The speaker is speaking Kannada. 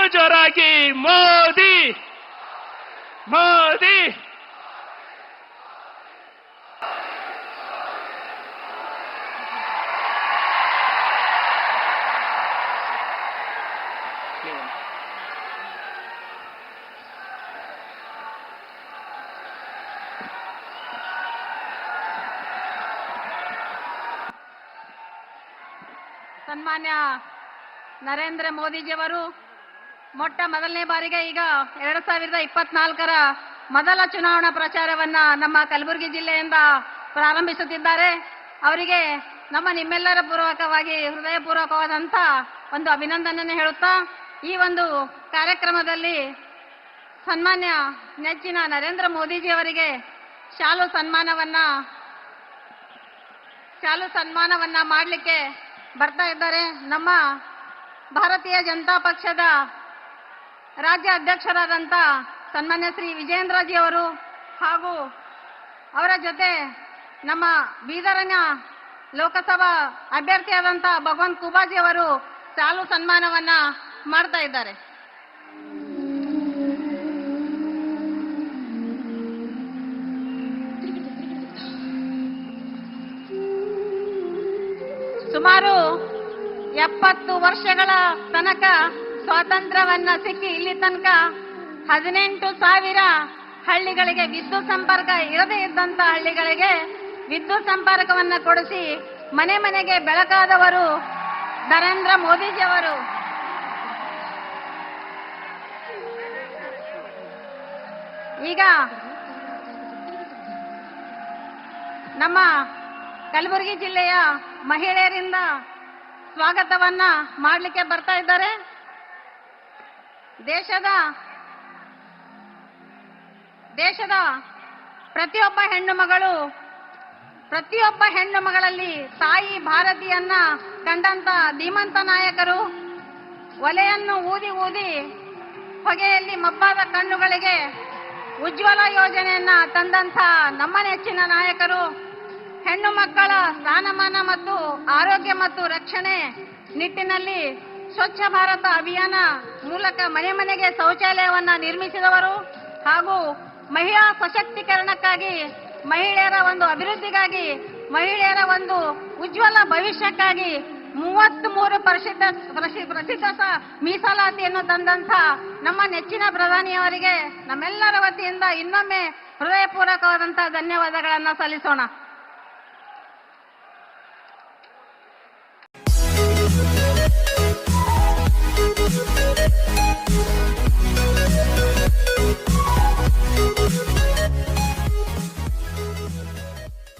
ಇನ್ನೂ ಜೋರಾಗಿ ಮೋದಿ ಮೋದಿ. ಸನ್ಮಾನ್ಯ ನರೇಂದ್ರ ಮೋದಿಜಿಯವರು ಮೊಟ್ಟ ಮೊದಲನೇ ಬಾರಿಗೆ ಈಗ 2024ರ ಮೊದಲ ಚುನಾವಣಾ ಪ್ರಚಾರವನ್ನ ನಮ್ಮ ಕಲಬುರಗಿ ಜಿಲ್ಲೆಯಿಂದ ಪ್ರಾರಂಭಿಸುತ್ತಿದ್ದಾರೆ. ಅವರಿಗೆ ನಿಮ್ಮೆಲ್ಲರ ಪೂರ್ವಕವಾಗಿ ಹೃದಯಪೂರ್ವಕವಾದಂಥ ಒಂದು ಅಭಿನಂದನೆಯನ್ನು ಹೇಳುತ್ತಾ, ಈ ಒಂದು ಕಾರ್ಯಕ್ರಮದಲ್ಲಿ ಸನ್ಮಾನ್ಯ ನೆಚ್ಚಿನ ನರೇಂದ್ರ ಮೋದಿಜಿಯವರಿಗೆ ಶಾಲು ಸನ್ಮಾನವನ್ನ ಮಾಡಲಿಕ್ಕೆ ಬರ್ತಾ ಇದ್ದಾರೆ. ನಮ್ಮ ಭಾರತೀಯ ಜನತಾ ಪಕ್ಷದ ರಾಜ್ಯ ಅಧ್ಯಕ್ಷರಾದಂಥ ಸನ್ಮಾನ್ಯ ಶ್ರೀ ವಿಜೇಂದ್ರಜಿ ಅವರು ಹಾಗೂ ಅವರ ಜೊತೆ ನಮ್ಮ ಬೀದರಿನ ಲೋಕಸಭಾ ಅಭ್ಯರ್ಥಿಯಾದಂಥ ಭಗವಂತ ಖೂಬಾಜಿ ಅವರು ಶಾಲು ಸನ್ಮಾನವನ್ನ ಮಾಡ್ತಾ ಇದ್ದಾರೆ. ಸುಮಾರು 70 ವರ್ಷಗಳ ತನಕ ಸ್ವಾತಂತ್ರ್ಯವನ್ನ ಸಿಕ್ಕಿ ಇಲ್ಲಿ ತನಕ 18,000 ಹಳ್ಳಿಗಳಿಗೆ ವಿದ್ಯುತ್ ಸಂಪರ್ಕ ಇರದೇ ಇದ್ದಂತ ಹಳ್ಳಿಗಳಿಗೆ ವಿದ್ಯುತ್ ಸಂಪರ್ಕವನ್ನ ಕೊಡಿಸಿ ಮನೆ ಮನೆಗೆ ಬೆಳಕಾದವರು ನರೇಂದ್ರ ಮೋದಿಜಿಯವರು. ಈಗ ನಮ್ಮ ಕಲಬುರಗಿ ಜಿಲ್ಲೆಯ ಮಹಿಳೆಯರಿಂದ ಸ್ವಾಗತವನ್ನ ಮಾಡಲಿಕ್ಕೆ ಬರ್ತಾ ಇದ್ದಾರೆ. ದೇಶದ ಪ್ರತಿಯೊಬ್ಬ ಹೆಣ್ಣು ಮಗಳಲ್ಲಿ ತಾಯಿ ಭಾರತಿಯನ್ನ ಕಂಡಂತ ಧೀಮಂತ ನಾಯಕರು, ಒಲೆಯನ್ನು ಊದಿ ಹೊಗೆಯಲ್ಲಿ ಮಬ್ಬಾದ ಕಣ್ಣುಗಳಿಗೆ ಉಜ್ವಲ ಯೋಜನೆಯನ್ನ ತಂದಂತ ನಮ್ಮ ನೆಚ್ಚಿನ ನಾಯಕರು, ಹೆಣ್ಣು ಮಕ್ಕಳ ಸ್ಥಾನಮಾನ ಮತ್ತು ಆರೋಗ್ಯ ಮತ್ತು ರಕ್ಷಣೆ ನಿಟ್ಟಿನಲ್ಲಿ ಸ್ವಚ್ಛ ಭಾರತ ಅಭಿಯಾನ ಮೂಲಕ ಮನೆ ಮನೆಗೆ ಶೌಚಾಲಯವನ್ನ ನಿರ್ಮಿಸಿದವರು ಹಾಗೂ ಮಹಿಳಾ ಸಶಕ್ತೀಕರಣಕ್ಕಾಗಿ, ಮಹಿಳೆಯರ ಒಂದು ಅಭಿವೃದ್ಧಿಗಾಗಿ, ಮಹಿಳೆಯರ ಒಂದು ಉಜ್ವಲ ಭವಿಷ್ಯಕ್ಕಾಗಿ 33% ಮೀಸಲಾತಿಯನ್ನು ತಂದಂತ ನಮ್ಮ ನೆಚ್ಚಿನ ಪ್ರಧಾನಿಯವರಿಗೆ ನಮ್ಮೆಲ್ಲರ ವತಿಯಿಂದ ಇನ್ನೊಮ್ಮೆ ಹೃದಯಪೂರ್ವಕವಾದಂತಹ ಧನ್ಯವಾದಗಳನ್ನು ಸಲ್ಲಿಸೋಣ.